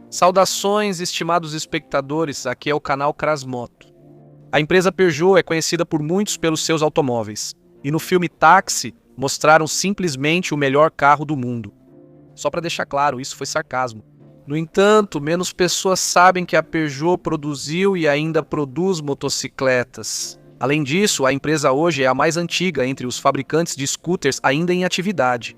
Saudações, estimados espectadores, aqui é o canal Crasmoto. A empresa Peugeot é conhecida por muitos pelos seus automóveis, e no filme Táxi mostraram simplesmente o melhor carro do mundo. Só para deixar claro, isso foi sarcasmo. No entanto, menos pessoas sabem que a Peugeot produziu e ainda produz motocicletas. Além disso, a empresa hoje é a mais antiga entre os fabricantes de scooters ainda em atividade.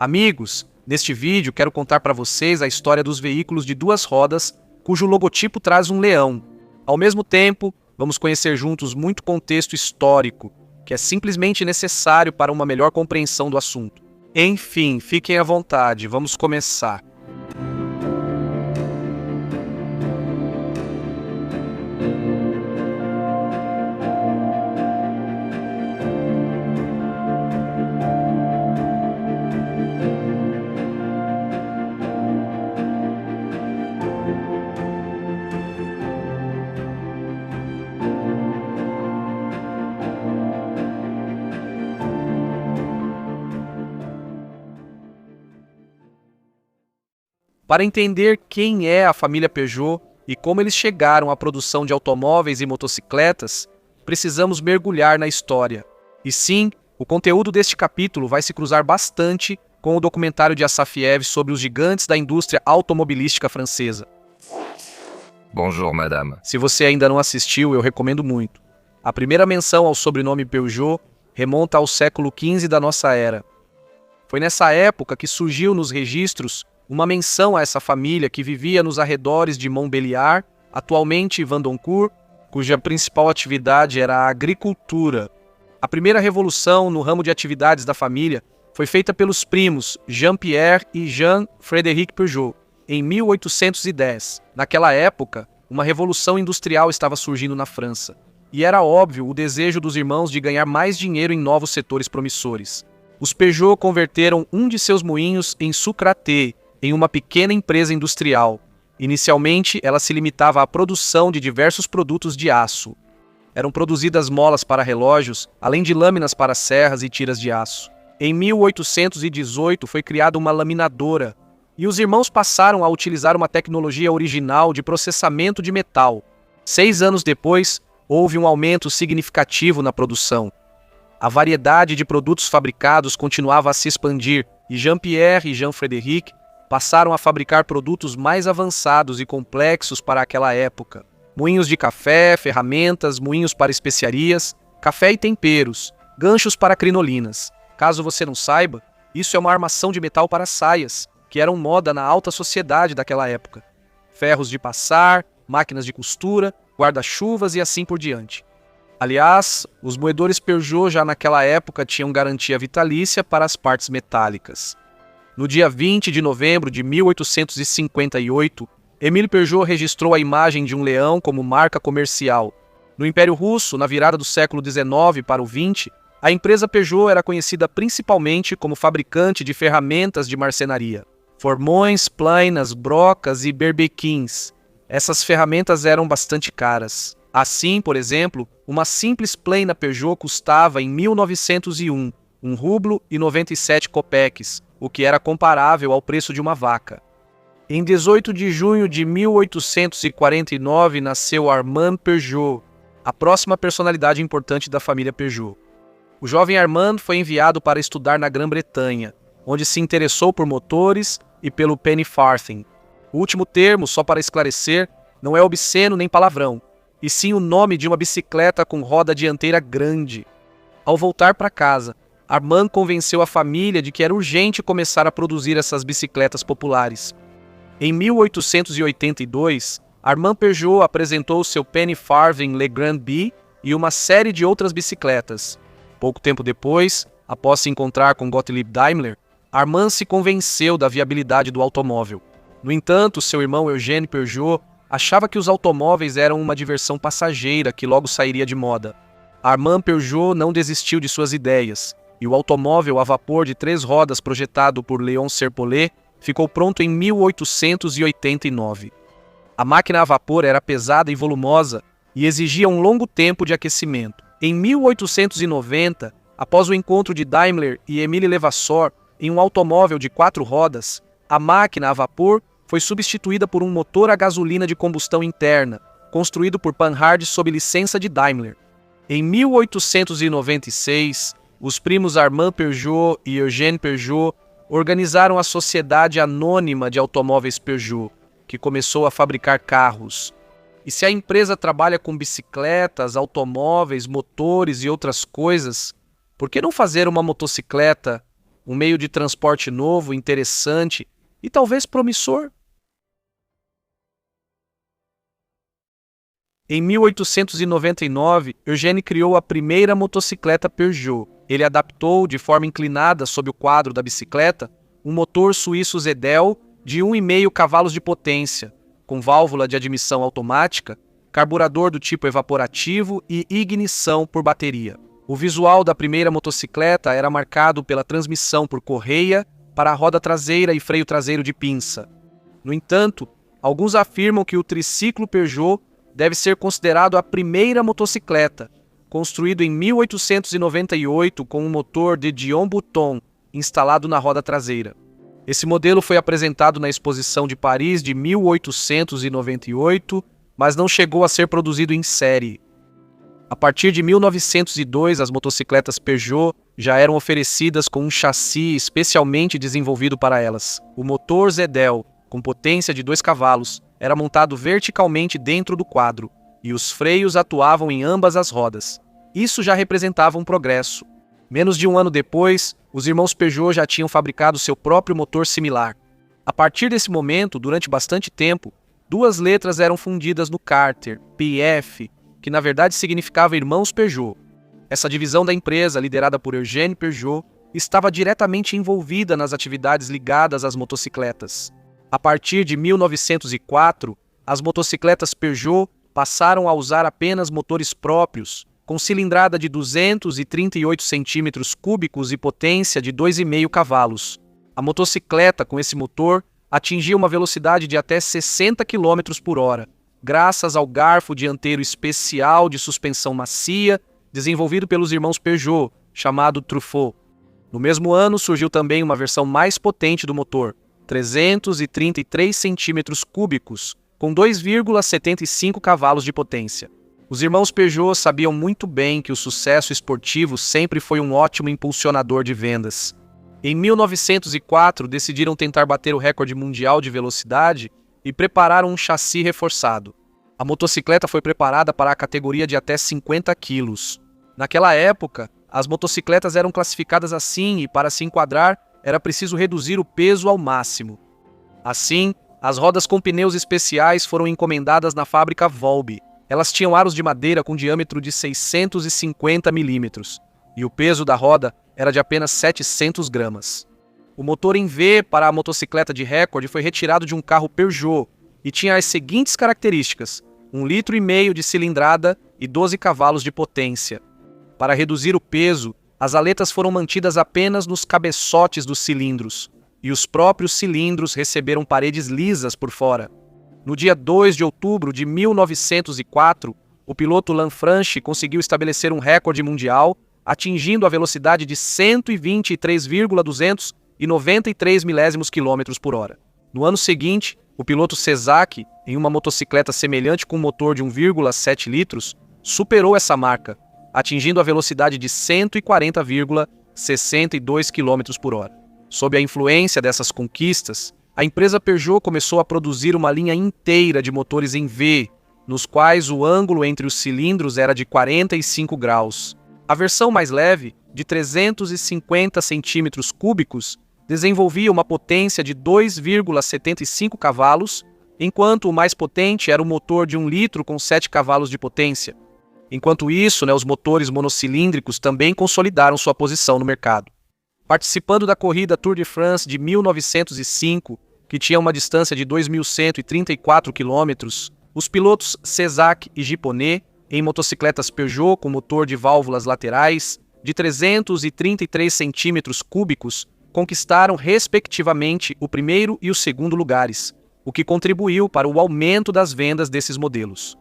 Amigos, neste vídeo quero contar para vocês a história dos veículos de duas rodas, cujo logotipo traz um leão. Ao mesmo tempo, vamos conhecer juntos muito contexto histórico, que é simplesmente necessário para uma melhor compreensão do assunto. Enfim, fiquem à vontade, vamos começar. Para entender quem é a família Peugeot e como eles chegaram à produção de automóveis e motocicletas, precisamos mergulhar na história. E sim, o conteúdo deste capítulo vai se cruzar bastante com o documentário de Assafiev sobre os gigantes da indústria automobilística francesa. Bonjour, madame. Se você ainda não assistiu, eu recomendo muito. A primeira menção ao sobrenome Peugeot remonta ao século XV da nossa era. Foi nessa época que surgiu nos registros uma menção a essa família que vivia nos arredores de Montbéliard, atualmente Vandoncourt, cuja principal atividade era a agricultura. A primeira revolução no ramo de atividades da família foi feita pelos primos Jean-Pierre e Jean-Frédéric Peugeot, em 1810. Naquela época, uma revolução industrial estava surgindo na França, e era óbvio o desejo dos irmãos de ganhar mais dinheiro em novos setores promissores. Os Peugeot converteram um de seus moinhos em sucraté, em uma pequena empresa industrial. Inicialmente, ela se limitava à produção de diversos produtos de aço. Eram produzidas molas para relógios, além de lâminas para serras e tiras de aço. Em 1818 foi criada uma laminadora, e os irmãos passaram a utilizar uma tecnologia original de processamento de metal. 6 anos depois, houve um aumento significativo na produção. A variedade de produtos fabricados continuava a se expandir, e Jean-Pierre e Jean-Frédéric passaram a fabricar produtos mais avançados e complexos para aquela época. Moinhos de café, ferramentas, moinhos para especiarias, café e temperos, ganchos para crinolinas. Caso você não saiba, isso é uma armação de metal para saias, que eram moda na alta sociedade daquela época. Ferros de passar, máquinas de costura, guarda-chuvas e assim por diante. Aliás, os moedores Peugeot já naquela época tinham garantia vitalícia para as partes metálicas. No dia 20 de novembro de 1858, Émile Peugeot registrou a imagem de um leão como marca comercial. No Império Russo, na virada do século XIX para o XX, a empresa Peugeot era conhecida principalmente como fabricante de ferramentas de marcenaria. Formões, plainas, brocas e berbequins. Essas ferramentas eram bastante caras. Assim, por exemplo, uma simples plaina Peugeot custava em 1901 1 rublo e 97 copeques, o que era comparável ao preço de uma vaca. Em 18 de junho de 1849 nasceu Armand Peugeot, a próxima personalidade importante da família Peugeot. O jovem Armand foi enviado para estudar na Grã-Bretanha, onde se interessou por motores e pelo penny farthing. O último termo, só para esclarecer, não é obsceno nem palavrão, e sim o nome de uma bicicleta com roda dianteira grande. Ao voltar para casa, Armand convenceu a família de que era urgente começar a produzir essas bicicletas populares. Em 1882, Armand Peugeot apresentou seu penny farthing Le Grand B e uma série de outras bicicletas. Pouco tempo depois, após se encontrar com Gottlieb Daimler, Armand se convenceu da viabilidade do automóvel. No entanto, seu irmão Eugène Peugeot achava que os automóveis eram uma diversão passageira que logo sairia de moda. Armand Peugeot não desistiu de suas ideias, e o automóvel a vapor de 3 rodas projetado por Léon Serpollet ficou pronto em 1889. A máquina a vapor era pesada e volumosa e exigia um longo tempo de aquecimento. Em 1890, após o encontro de Daimler e Émile Levasseur em um automóvel de 4 rodas, a máquina a vapor foi substituída por um motor a gasolina de combustão interna, construído por Panhard sob licença de Daimler. Em 1896, os primos Armand Peugeot e Eugène Peugeot organizaram a Sociedade Anônima de Automóveis Peugeot, que começou a fabricar carros. E se a empresa trabalha com bicicletas, automóveis, motores e outras coisas, por que não fazer uma motocicleta, um meio de transporte novo, interessante e talvez promissor? Em 1899, Eugène criou a primeira motocicleta Peugeot. Ele adaptou, de forma inclinada sob o quadro da bicicleta, um motor suíço Zedel de 1,5 cavalos de potência, com válvula de admissão automática, carburador do tipo evaporativo e ignição por bateria. O visual da primeira motocicleta era marcado pela transmissão por correia para a roda traseira e freio traseiro de pinça. No entanto, alguns afirmam que o triciclo Peugeot deve ser considerado a primeira motocicleta, construído em 1898 com um motor de Dion Bouton instalado na roda traseira. Esse modelo foi apresentado na Exposição de Paris de 1898, mas não chegou a ser produzido em série. A partir de 1902, as motocicletas Peugeot já eram oferecidas com um chassi especialmente desenvolvido para elas. O motor Zedel, com potência de 2 cavalos, era montado verticalmente dentro do quadro, e os freios atuavam em ambas as rodas. Isso já representava um progresso. Menos de um ano depois, os irmãos Peugeot já tinham fabricado seu próprio motor similar. A partir desse momento, durante bastante tempo, 2 letras eram fundidas no cárter, PF, que na verdade significava Irmãos Peugeot. Essa divisão da empresa, liderada por Eugène Peugeot, estava diretamente envolvida nas atividades ligadas às motocicletas. A partir de 1904, as motocicletas Peugeot passaram a usar apenas motores próprios, com cilindrada de 238 centímetros cúbicos e potência de 2,5 cavalos. A motocicleta com esse motor atingia uma velocidade de até 60 km por hora, graças ao garfo dianteiro especial de suspensão macia desenvolvido pelos irmãos Peugeot, chamado Truffaut. No mesmo ano surgiu também uma versão mais potente do motor, 333 centímetros cúbicos, com 2,75 cavalos de potência. Os irmãos Peugeot sabiam muito bem que o sucesso esportivo sempre foi um ótimo impulsionador de vendas. Em 1904, decidiram tentar bater o recorde mundial de velocidade e prepararam um chassi reforçado. A motocicleta foi preparada para a categoria de até 50 quilos. Naquela época, as motocicletas eram classificadas assim e, para se enquadrar, era preciso reduzir o peso ao máximo. Assim, as rodas com pneus especiais foram encomendadas na fábrica Volbe. Elas tinham aros de madeira com diâmetro de 650 milímetros, e o peso da roda era de apenas 700 gramas. O motor em V para a motocicleta de recorde foi retirado de um carro Peugeot e tinha as seguintes características: 1,5 litro de cilindrada e 12 cavalos de potência. Para reduzir o peso, as aletas foram mantidas apenas nos cabeçotes dos cilindros, e os próprios cilindros receberam paredes lisas por fora. No dia 2 de outubro de 1904, o piloto Lanfranchi conseguiu estabelecer um recorde mundial, atingindo a velocidade de 123,293 milésimos quilômetros por hora. No ano seguinte, o piloto Cesach, em uma motocicleta semelhante com um motor de 1,7 litros, superou essa marca, atingindo a velocidade de 140,62 km por hora. Sob a influência dessas conquistas, a empresa Peugeot começou a produzir uma linha inteira de motores em V, nos quais o ângulo entre os cilindros era de 45 graus. A versão mais leve, de 350 centímetros cúbicos, desenvolvia uma potência de 2,75 cavalos, enquanto o mais potente era o motor de 1 litro com 7 cavalos de potência. Enquanto isso, os motores monocilíndricos também consolidaram sua posição no mercado. Participando da corrida Tour de France de 1905, que tinha uma distância de 2.134 quilômetros, os pilotos Cesach e Giponnet, em motocicletas Peugeot com motor de válvulas laterais de 333 centímetros cúbicos, conquistaram respectivamente o primeiro e o segundo lugares, o que contribuiu para o aumento das vendas desses modelos.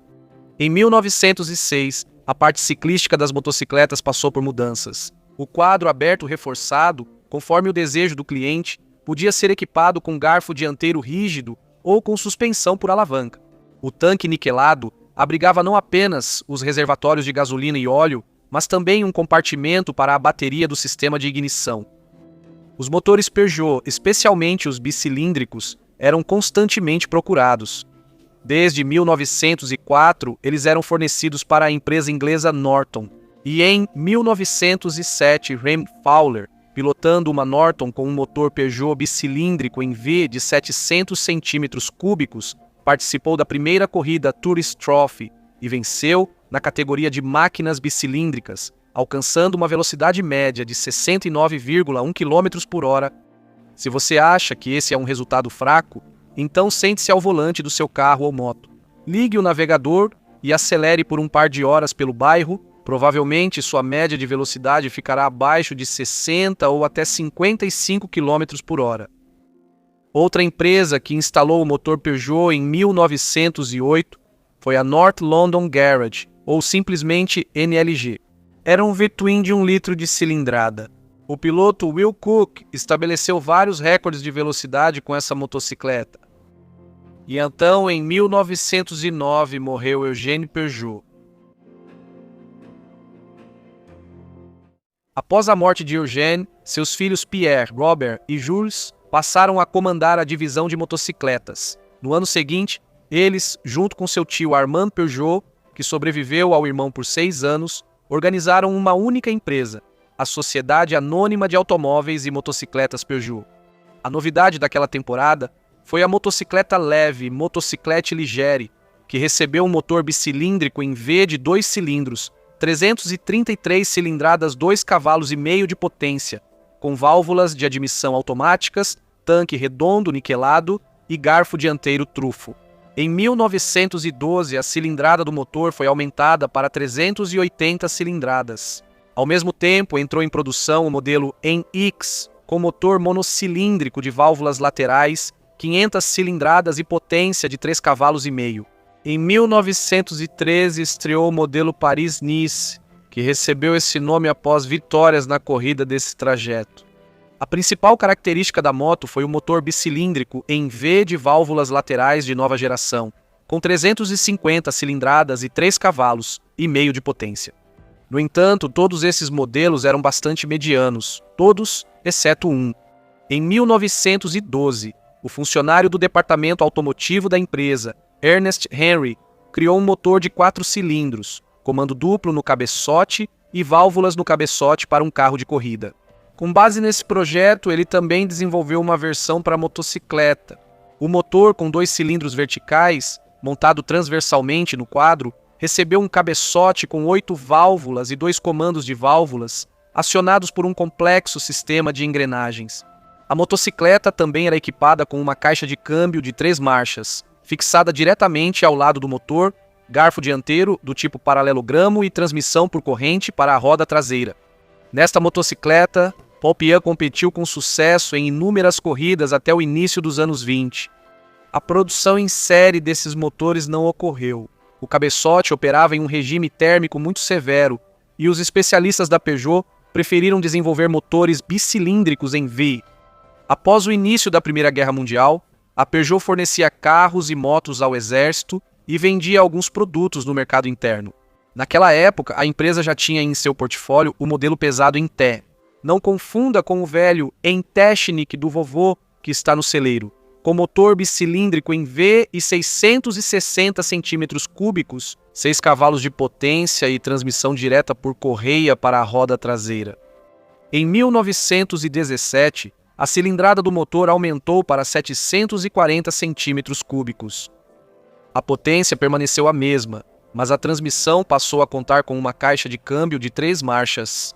Em 1906, a parte ciclística das motocicletas passou por mudanças. O quadro aberto reforçado, conforme o desejo do cliente, podia ser equipado com garfo dianteiro rígido ou com suspensão por alavanca. O tanque niquelado abrigava não apenas os reservatórios de gasolina e óleo, mas também um compartimento para a bateria do sistema de ignição. Os motores Peugeot, especialmente os bicilíndricos, eram constantemente procurados. Desde 1904, eles eram fornecidos para a empresa inglesa Norton, e em 1907, Rem Fowler, pilotando uma Norton com um motor Peugeot bicilíndrico em V de 700 cm3, participou da primeira corrida Tourist Trophy e venceu na categoria de máquinas bicilíndricas, alcançando uma velocidade média de 69,1 km por hora. Se você acha que esse é um resultado fraco, então sente-se ao volante do seu carro ou moto. Ligue o navegador e acelere por um par de horas pelo bairro. Provavelmente sua média de velocidade ficará abaixo de 60 ou até 55 km por hora. Outra empresa que instalou o motor Peugeot em 1908 foi a North London Garage, ou simplesmente NLG. Era um V-twin de 1 litro de cilindrada. O piloto Will Cook estabeleceu vários recordes de velocidade com essa motocicleta. E então, em 1909, morreu Eugène Peugeot. Após a morte de Eugène, seus filhos Pierre, Robert e Jules passaram a comandar a divisão de motocicletas. No ano seguinte, eles, junto com seu tio Armand Peugeot, que sobreviveu ao irmão por 6 anos, organizaram uma única empresa, a Sociedade Anônima de Automóveis e Motocicletas Peugeot. A novidade daquela temporada foi a motocicleta leve Motocyclette Légère, que recebeu um motor bicilíndrico em V de 2 cilindros, 333 cilindradas, 2,5 cavalos de potência, com válvulas de admissão automáticas, tanque redondo niquelado e garfo dianteiro trufo. Em 1912, a cilindrada do motor foi aumentada para 380 cilindradas. Ao mesmo tempo, entrou em produção o modelo NX, com motor monocilíndrico de válvulas laterais, 500 cilindradas e potência de 3,5 cavalos. Em 1913, estreou o modelo Paris-Nice, que recebeu esse nome após vitórias na corrida desse trajeto. A principal característica da moto foi o motor bicilíndrico em V de válvulas laterais de nova geração, com 350 cilindradas e 3,5 cavalos de potência. No entanto, todos esses modelos eram bastante medianos, todos exceto um. Em 1912, o funcionário do departamento automotivo da empresa, Ernest Henry, criou um motor de 4 cilindros, comando duplo no cabeçote e válvulas no cabeçote para um carro de corrida. Com base nesse projeto, ele também desenvolveu uma versão para motocicleta. O motor, com 2 cilindros verticais, montado transversalmente no quadro, recebeu um cabeçote com 8 válvulas e 2 comandos de válvulas, acionados por um complexo sistema de engrenagens. A motocicleta também era equipada com uma caixa de câmbio de 3 marchas, fixada diretamente ao lado do motor, garfo dianteiro do tipo paralelogramo e transmissão por corrente para a roda traseira. Nesta motocicleta, Paul Piat competiu com sucesso em inúmeras corridas até o início dos anos 20. A produção em série desses motores não ocorreu. O cabeçote operava em um regime térmico muito severo e os especialistas da Peugeot preferiram desenvolver motores bicilíndricos em V. Após o início da Primeira Guerra Mundial, a Peugeot fornecia carros e motos ao exército e vendia alguns produtos no mercado interno. Naquela época, a empresa já tinha em seu portfólio o modelo pesado Inté. Não confunda com o velho Entechnik do vovô que está no celeiro, com motor bicilíndrico em V e 660 cm3, 6 cavalos de potência e transmissão direta por correia para a roda traseira. Em 1917, a cilindrada do motor aumentou para 740 cm3. A potência permaneceu a mesma, mas a transmissão passou a contar com uma caixa de câmbio de 3 marchas.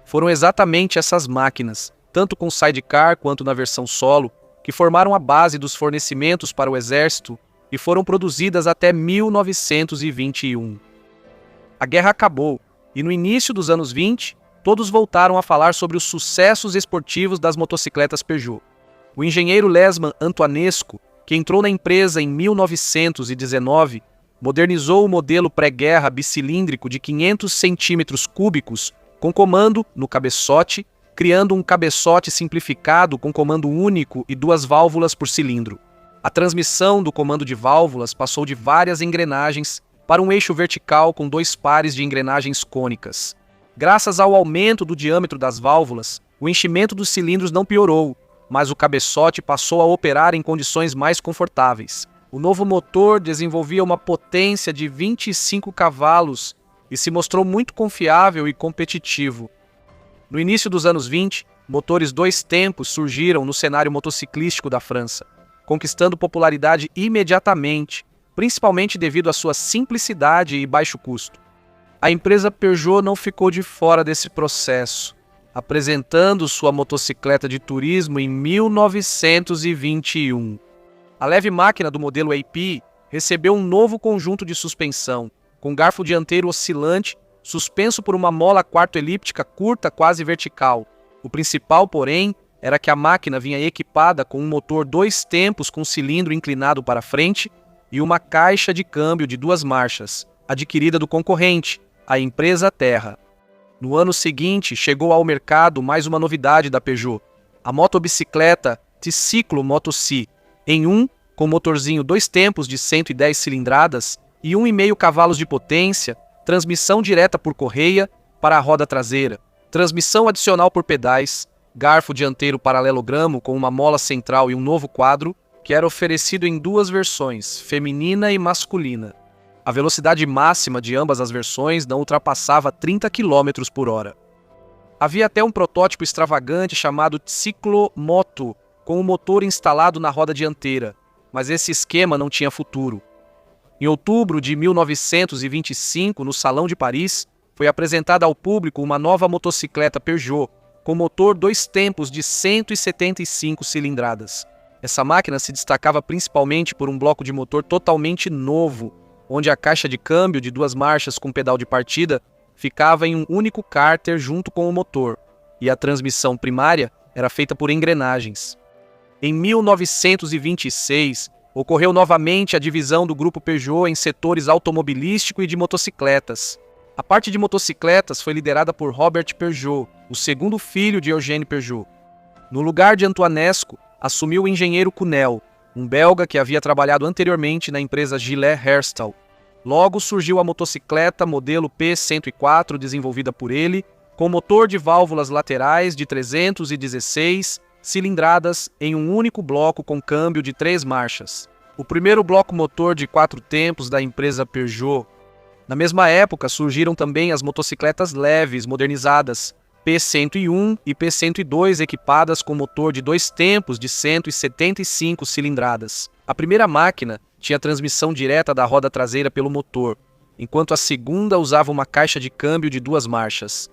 Foram exatamente essas máquinas, tanto com sidecar quanto na versão solo, que formaram a base dos fornecimentos para o exército e foram produzidas até 1921. A guerra acabou, e no início dos anos 20, todos voltaram a falar sobre os sucessos esportivos das motocicletas Peugeot. O engenheiro Lesman Antoinescu, que entrou na empresa em 1919, modernizou o modelo pré-guerra bicilíndrico de 500 cm3, com comando no cabeçote, criando um cabeçote simplificado com comando único e 2 válvulas por cilindro. A transmissão do comando de válvulas passou de várias engrenagens para um eixo vertical com 2 pares de engrenagens cônicas. Graças ao aumento do diâmetro das válvulas, o enchimento dos cilindros não piorou, mas o cabeçote passou a operar em condições mais confortáveis. O novo motor desenvolvia uma potência de 25 cavalos e se mostrou muito confiável e competitivo. No início dos anos 20, motores 2 tempos surgiram no cenário motociclístico da França, conquistando popularidade imediatamente, principalmente devido à sua simplicidade e baixo custo. A empresa Peugeot não ficou de fora desse processo, apresentando sua motocicleta de turismo em 1921. A leve máquina do modelo AP recebeu um novo conjunto de suspensão, com garfo dianteiro oscilante, suspenso por uma mola quarto-elíptica curta quase vertical. O principal, porém, era que a máquina vinha equipada com um motor 2 tempos com cilindro inclinado para frente e uma caixa de câmbio de 2 marchas, adquirida do concorrente, a empresa Terra. No ano seguinte, chegou ao mercado mais uma novidade da Peugeot, a motobicicleta T-Ciclo Moto C, com motorzinho 2 tempos de 110 cilindradas e 1,5 cavalos de potência, transmissão direta por correia para a roda traseira, transmissão adicional por pedais, garfo dianteiro paralelogramo com uma mola central e um novo quadro, que era oferecido em 2 versões, feminina e masculina. A velocidade máxima de ambas as versões não ultrapassava 30 km por hora. Havia até um protótipo extravagante chamado Ciclo Moto, com o motor instalado na roda dianteira, mas esse esquema não tinha futuro. Em outubro de 1925, no Salão de Paris, foi apresentada ao público uma nova motocicleta Peugeot, com motor 2 tempos de 175 cilindradas. Essa máquina se destacava principalmente por um bloco de motor totalmente novo, onde a caixa de câmbio de 2 marchas com pedal de partida ficava em um único cárter junto com o motor, e a transmissão primária era feita por engrenagens. Em 1926, ocorreu novamente a divisão do grupo Peugeot em setores automobilístico e de motocicletas. A parte de motocicletas foi liderada por Robert Peugeot, o segundo filho de Eugène Peugeot. No lugar de Antoinesco, assumiu o engenheiro Cunel, um belga que havia trabalhado anteriormente na empresa Gillet Herstal. Logo surgiu a motocicleta modelo P104 desenvolvida por ele, com motor de válvulas laterais de 316 cilindradas em um único bloco com câmbio de 3 marchas. O primeiro bloco motor de 4 tempos da empresa Peugeot. Na mesma época surgiram também as motocicletas leves modernizadas, P101 e P102 equipadas com motor de 2 tempos de 175 cilindradas. A primeira máquina tinha transmissão direta da roda traseira pelo motor, enquanto a segunda usava uma caixa de câmbio de 2 marchas.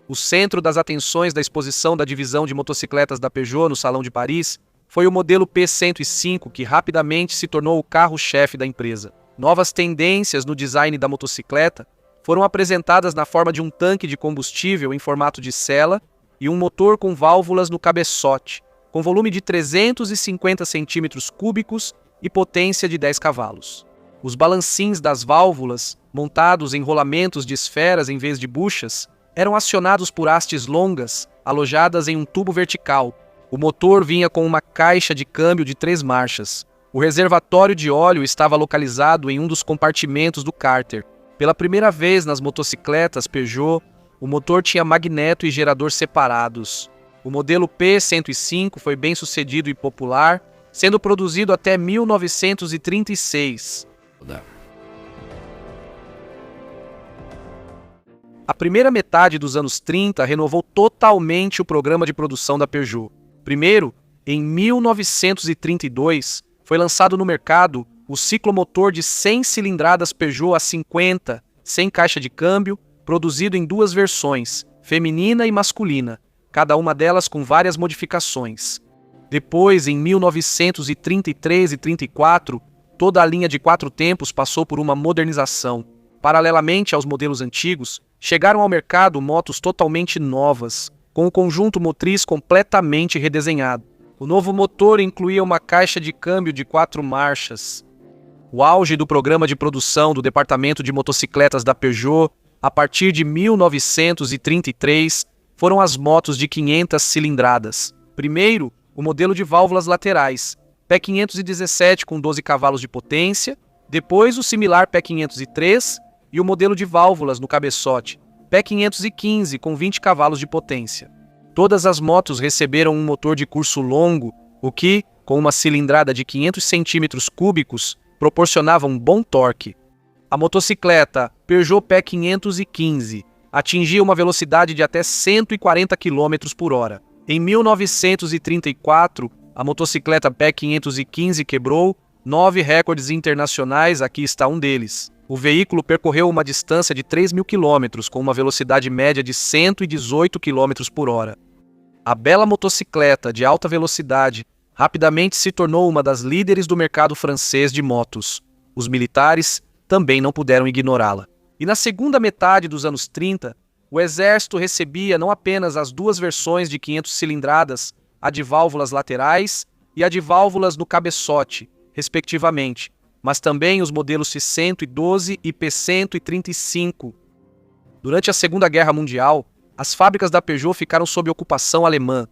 O centro das atenções da exposição da divisão de motocicletas da Peugeot no Salão de Paris foi o modelo P105, que rapidamente se tornou o carro-chefe da empresa. Novas tendências no design da motocicleta foram apresentadas na forma de um tanque de combustível em formato de cela e um motor com válvulas no cabeçote, com volume de 350 centímetros cúbicos e potência de 10 cavalos. Os balancins das válvulas, montados em rolamentos de esferas em vez de buchas, eram acionados por hastes longas, alojadas em um tubo vertical. O motor vinha com uma caixa de câmbio de 3 marchas. O reservatório de óleo estava localizado em um dos compartimentos do cárter. Pela primeira vez nas motocicletas Peugeot, o motor tinha magneto e gerador separados. O modelo P105 foi bem sucedido e popular, sendo produzido até 1936. A primeira metade dos anos 30 renovou totalmente o programa de produção da Peugeot. Primeiro, em 1932, foi lançado no mercado o ciclomotor de 100 cilindradas Peugeot A50, sem caixa de câmbio, produzido em 2 versões, feminina e masculina, cada uma delas com várias modificações. Depois, em 1933 e 34, toda a linha de 4 tempos passou por uma modernização. Paralelamente aos modelos antigos, chegaram ao mercado motos totalmente novas, com o conjunto motriz completamente redesenhado. O novo motor incluía uma caixa de câmbio de 4 marchas. O auge do programa de produção do departamento de motocicletas da Peugeot, a partir de 1933, foram as motos de 500 cilindradas. Primeiro, o modelo de válvulas laterais, Pé 517 com 12 cavalos de potência, depois o similar Pé 503 e o modelo de válvulas no cabeçote, Pé 515 com 20 cavalos de potência. Todas as motos receberam um motor de curso longo, o que, com uma cilindrada de 500 centímetros cúbicos, proporcionava um bom torque. A motocicleta Peugeot Pé 515 atingia uma velocidade de até 140 km por hora. Em 1934, a motocicleta Pé 515 quebrou 9 recordes internacionais, aqui está um deles. O veículo percorreu uma distância de 3.000 km com uma velocidade média de 118 km por hora. A bela motocicleta de alta velocidade rapidamente se tornou uma das líderes do mercado francês de motos. Os militares também não puderam ignorá-la. E na segunda metade dos anos 30, o exército recebia não apenas as duas versões de 500 cilindradas, a de válvulas laterais e a de válvulas no cabeçote, respectivamente, mas também os modelos P-112 e P-135. Durante a Segunda Guerra Mundial, as fábricas da Peugeot ficaram sob ocupação alemã.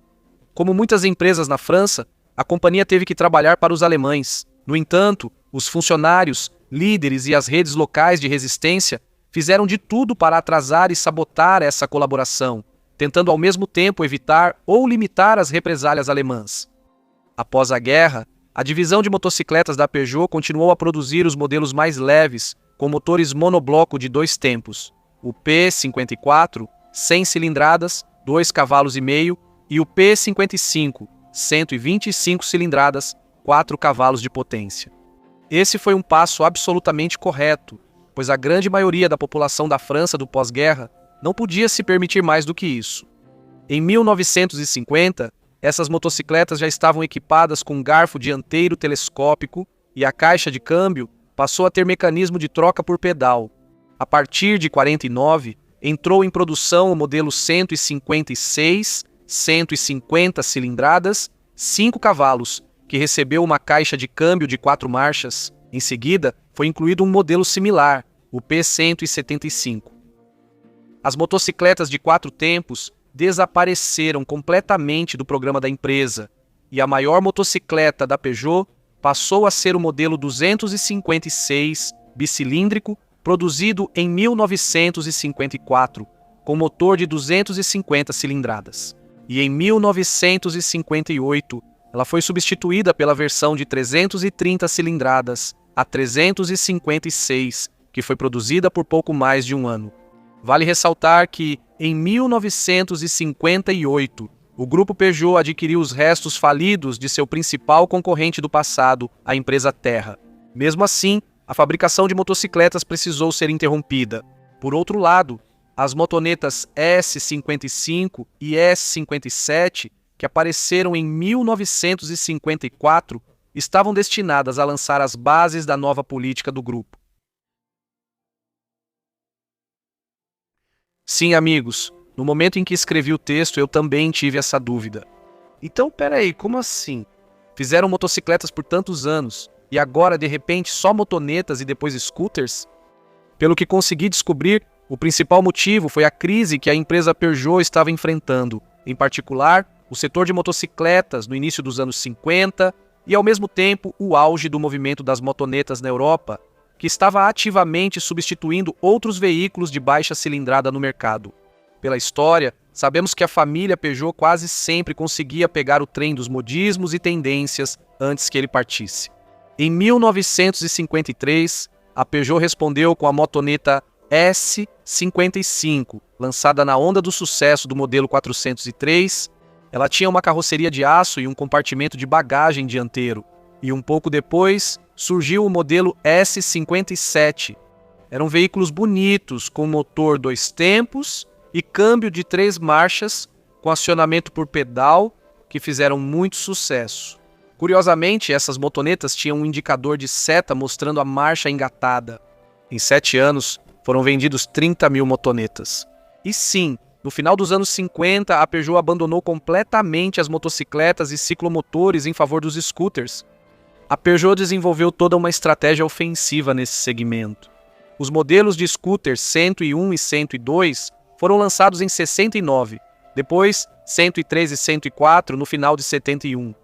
Como muitas empresas na França, a companhia teve que trabalhar para os alemães. No entanto, os funcionários, líderes e as redes locais de resistência fizeram de tudo para atrasar e sabotar essa colaboração, tentando ao mesmo tempo evitar ou limitar as represálias alemãs. Após a guerra, a divisão de motocicletas da Peugeot continuou a produzir os modelos mais leves, com motores monobloco de 2 tempos, o P54, 100 cilindradas, 2,5 cavalos, e o P55, 125 cilindradas, 4 cavalos de potência. Esse foi um passo absolutamente correto, pois a grande maioria da população da França do pós-guerra não podia se permitir mais do que isso. Em 1950, essas motocicletas já estavam equipadas com um garfo dianteiro telescópico e a caixa de câmbio passou a ter mecanismo de troca por pedal. A partir de 49, entrou em produção o modelo 156, 150 cilindradas, 5 cavalos, que recebeu uma caixa de câmbio de 4 marchas. Em seguida, foi incluído um modelo similar, o P175. As motocicletas de 4 tempos desapareceram completamente do programa da empresa, e a maior motocicleta da Peugeot passou a ser o modelo 256 bicilíndrico, produzido em 1954, com motor de 250 cilindradas. E em 1958, ela foi substituída pela versão de 330 cilindradas, a 356, que foi produzida por pouco mais de um ano. Vale ressaltar que, em 1958, o grupo Peugeot adquiriu os restos falidos de seu principal concorrente do passado, a empresa Terra. Mesmo assim, a fabricação de motocicletas precisou ser interrompida. Por outro lado, as motonetas S55 e S57, que apareceram em 1954, estavam destinadas a lançar as bases da nova política do grupo. Sim, amigos, no momento em que escrevi o texto eu também tive essa dúvida. Então, peraí, como assim? Fizeram motocicletas por tantos anos e agora, de repente, só motonetas e depois scooters? Pelo que consegui descobrir, o principal motivo foi a crise que a empresa Peugeot estava enfrentando, em particular, o setor de motocicletas no início dos anos 50 e, ao mesmo tempo, o auge do movimento das motonetas na Europa, que estava ativamente substituindo outros veículos de baixa cilindrada no mercado. Pela história, sabemos que a família Peugeot quase sempre conseguia pegar o trem dos modismos e tendências antes que ele partisse. Em 1953, a Peugeot respondeu com a motoneta S55, lançada na onda do sucesso do modelo 403. Ela tinha uma carroceria de aço e um compartimento de bagagem dianteiro. E um pouco depois, surgiu o modelo S57. Eram veículos bonitos, com motor 2 tempos e câmbio de 3 marchas, com acionamento por pedal, que fizeram muito sucesso. Curiosamente, essas motonetas tinham um indicador de seta mostrando a marcha engatada. Em 7 anos, foram vendidos 30 mil motonetas. E sim, no final dos anos 50, a Peugeot abandonou completamente as motocicletas e ciclomotores em favor dos scooters. A Peugeot desenvolveu toda uma estratégia ofensiva nesse segmento. Os modelos de scooters 101 e 102 foram lançados em 69, depois 103 e 104 no final de 71.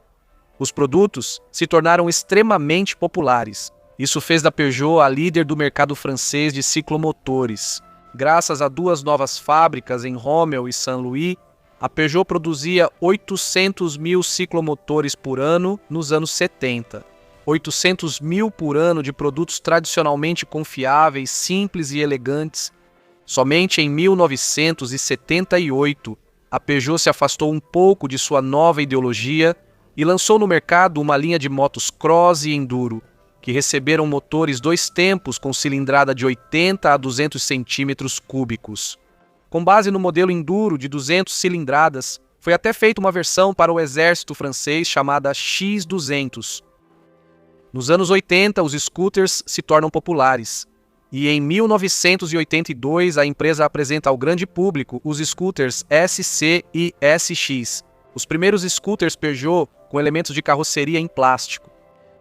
Os produtos se tornaram extremamente populares. Isso fez da Peugeot a líder do mercado francês de ciclomotores. Graças a duas novas fábricas em Rommel e Saint-Louis, a Peugeot produzia 800 mil ciclomotores por ano nos anos 70. 800 mil por ano de produtos tradicionalmente confiáveis, simples e elegantes. Somente em 1978, a Peugeot se afastou um pouco de sua nova ideologia e lançou no mercado uma linha de motos cross e enduro, que receberam motores 2 tempos com cilindrada de 80 a 200 centímetros cúbicos. Com base no modelo enduro de 200 cilindradas, foi até feita uma versão para o exército francês chamada X200. Nos anos 80, os scooters se tornam populares, e em 1982 a empresa apresenta ao grande público os scooters SC e SX, os primeiros scooters Peugeot com elementos de carroceria em plástico.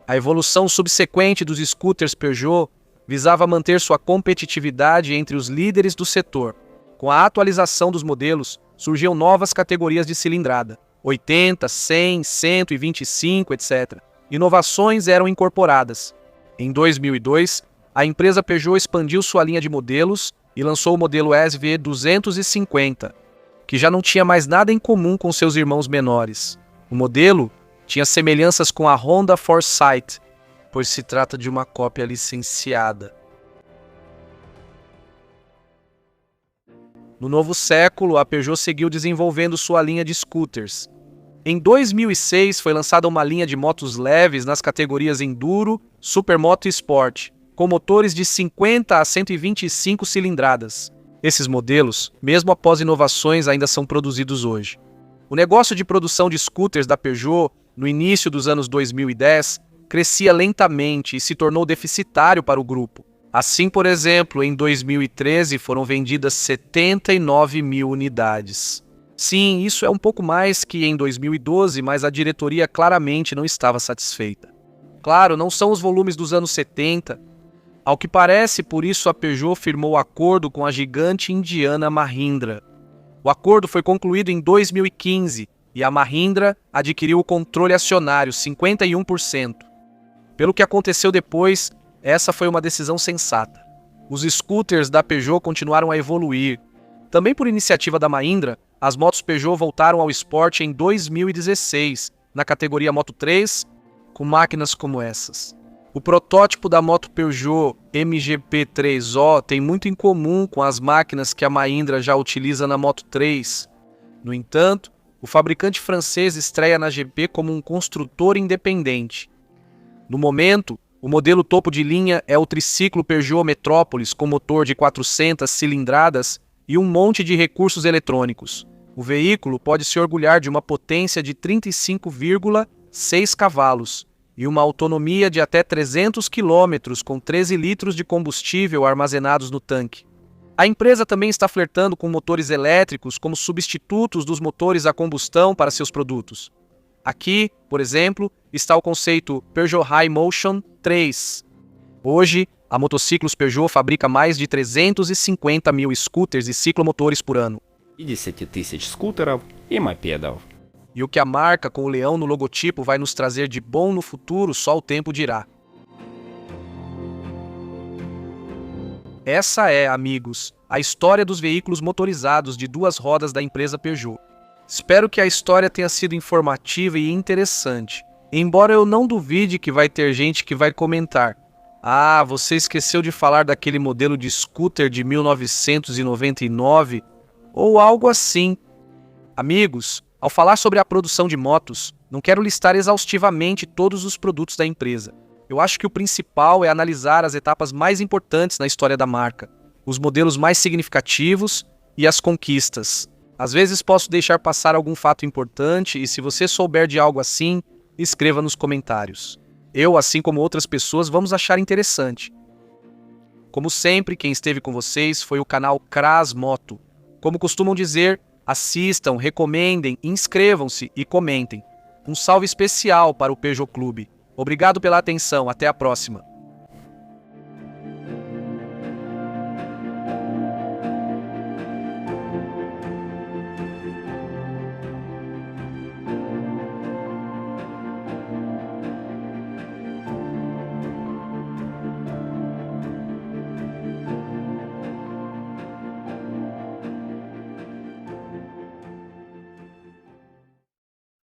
A evolução subsequente dos scooters Peugeot visava manter sua competitividade entre os líderes do setor. Com a atualização dos modelos, surgiam novas categorias de cilindrada, 80, 100, 125, etc. Inovações eram incorporadas. Em 2002, a empresa Peugeot expandiu sua linha de modelos e lançou o modelo SV250, que já não tinha mais nada em comum com seus irmãos menores. O modelo tinha semelhanças com a Honda Foresight, pois se trata de uma cópia licenciada. No novo século, a Peugeot seguiu desenvolvendo sua linha de scooters. Em 2006, foi lançada uma linha de motos leves nas categorias Enduro, Supermoto e Sport, com motores de 50 a 125 cilindradas. Esses modelos, mesmo após inovações, ainda são produzidos hoje. O negócio de produção de scooters da Peugeot, no início dos anos 2010, crescia lentamente e se tornou deficitário para o grupo. Assim, por exemplo, em 2013 foram vendidas 79 mil unidades. Sim, isso é um pouco mais que em 2012, mas a diretoria claramente não estava satisfeita. Claro, não são os volumes dos anos 70. Ao que parece, por isso a Peugeot firmou acordo com a gigante indiana Mahindra. O acordo foi concluído em 2015 e a Mahindra adquiriu o controle acionário, 51%. Pelo que aconteceu depois, essa foi uma decisão sensata. Os scooters da Peugeot continuaram a evoluir. Também por iniciativa da Mahindra, as motos Peugeot voltaram ao esporte em 2016, na categoria Moto 3, com máquinas como essas. O protótipo da moto Peugeot MGP3O tem muito em comum com as máquinas que a Mahindra já utiliza na Moto 3. No entanto, o fabricante francês estreia na GP como um construtor independente. No momento, o modelo topo de linha é o triciclo Peugeot Metropolis com motor de 400 cilindradas e um monte de recursos eletrônicos. O veículo pode se orgulhar de uma potência de 35,6 cavalos e uma autonomia de até 300 km com 13 litros de combustível armazenados no tanque. A empresa também está flertando com motores elétricos como substitutos dos motores a combustão para seus produtos. Aqui, por exemplo, está o conceito Peugeot High Motion 3. Hoje, a Motociclos Peugeot fabrica mais de 350 mil scooters e ciclomotores por ano. 50 тысяч скутеров и мопедов. E o que a marca com o leão no logotipo vai nos trazer de bom no futuro, só o tempo dirá. Essa é, amigos, a história dos veículos motorizados de 2 rodas da empresa Peugeot. Espero que a história tenha sido informativa e interessante, embora eu não duvide que vai ter gente que vai comentar: "Ah, você esqueceu de falar daquele modelo de scooter de 1999?" ou algo assim. Amigos, ao falar sobre a produção de motos, não quero listar exaustivamente todos os produtos da empresa. Eu acho que o principal é analisar as etapas mais importantes na história da marca, os modelos mais significativos e as conquistas. Às vezes posso deixar passar algum fato importante e se você souber de algo assim, escreva nos comentários. Eu, assim como outras pessoas, vamos achar interessante. Como sempre, quem esteve com vocês foi o canal Kras Moto. Como costumam dizer, assistam, recomendem, inscrevam-se e comentem. Um salve especial para o Peugeot Clube. Obrigado pela atenção, até a próxima.